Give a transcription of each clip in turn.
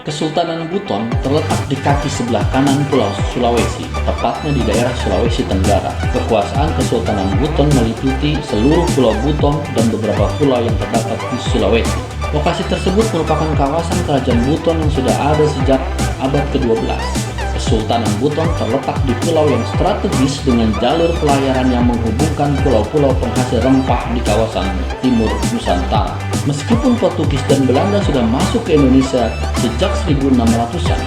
Kesultanan Buton terletak di kaki sebelah kanan Pulau Sulawesi, tepatnya di daerah Sulawesi Tenggara. Kekuasaan Kesultanan Buton meliputi seluruh Pulau Buton dan beberapa pulau yang terdapat di Sulawesi. Lokasi tersebut merupakan kawasan kerajaan Buton yang sudah ada sejak abad ke-12. Kesultanan Buton terletak di pulau yang strategis dengan jalur pelayaran yang menghubungkan pulau-pulau penghasil rempah di kawasan timur Nusantara. Meskipun Portugis dan Belanda sudah masuk ke Indonesia sejak 1600-an,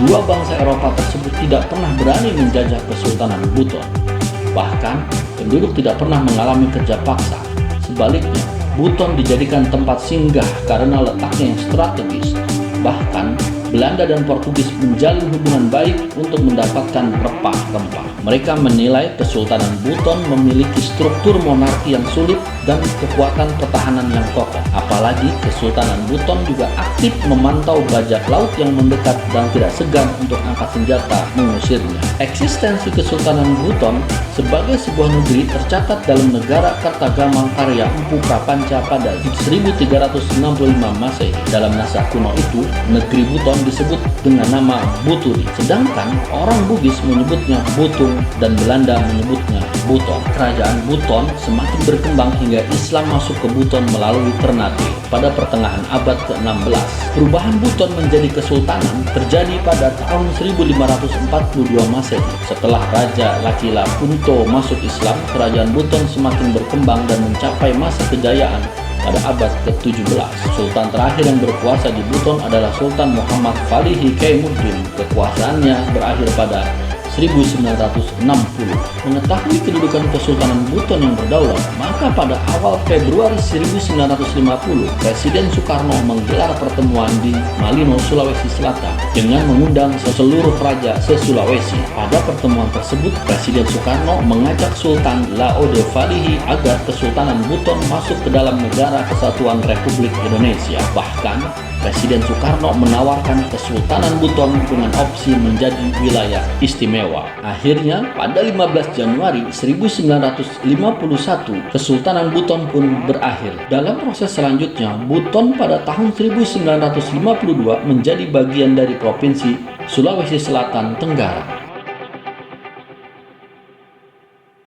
dua bangsa Eropa tersebut tidak pernah berani menjajah Kesultanan Buton. Bahkan, penduduk tidak pernah mengalami kerja paksa. Sebaliknya, Buton dijadikan tempat singgah karena letaknya yang strategis. Bahkan, Belanda dan Portugis menjalin hubungan baik untuk mendapatkan rempah-rempah. Mereka menilai Kesultanan Buton memiliki struktur monarki yang sulit dan kekuatan pertahanan yang kokoh. Apalagi Kesultanan Buton juga aktif memantau bajak laut yang mendekat dan tidak segan untuk angkat senjata mengusirnya. Eksistensi Kesultanan Buton sebagai sebuah negeri tercatat dalam negara Kartagama karya Empu Prapanca pada 1365 Masehi. Dalam naskah kuno itu, negeri Buton disebut dengan nama Buturi, sedangkan orang Bugis menyebutnya Butung dan Belanda menyebutnya Buton. Kerajaan Buton semakin berkembang hingga Islam masuk ke Buton melalui Ternate pada pertengahan abad ke-16. Perubahan Buton menjadi kesultanan terjadi pada tahun 1542 Masehi. Setelah Raja Lakila Punto masuk Islam, kerajaan Buton semakin berkembang dan mencapai masa kejayaan pada abad ke-17. Sultan terakhir yang berkuasa di Buton adalah Sultan Muhammad Falihi Kaimuddin. Kekuasaannya berakhir pada 1960. Mengetahui kedudukan Kesultanan Buton yang berdaulat, maka pada awal Februari 1950, Presiden Soekarno menggelar pertemuan di Malino, Sulawesi Selatan dengan mengundang seluruh raja se-Sulawesi. Pada pertemuan tersebut, Presiden Soekarno mengajak Sultan Laode Falihi agar Kesultanan Buton masuk ke dalam Negara Kesatuan Republik Indonesia. Bahkan, Presiden Soekarno menawarkan Kesultanan Buton dengan opsi menjadi wilayah istimewa. Akhirnya, pada 15 Januari 1951, Kesultanan Buton pun berakhir. Dalam proses selanjutnya, Buton pada tahun 1952 menjadi bagian dari Provinsi Sulawesi Selatan Tenggara.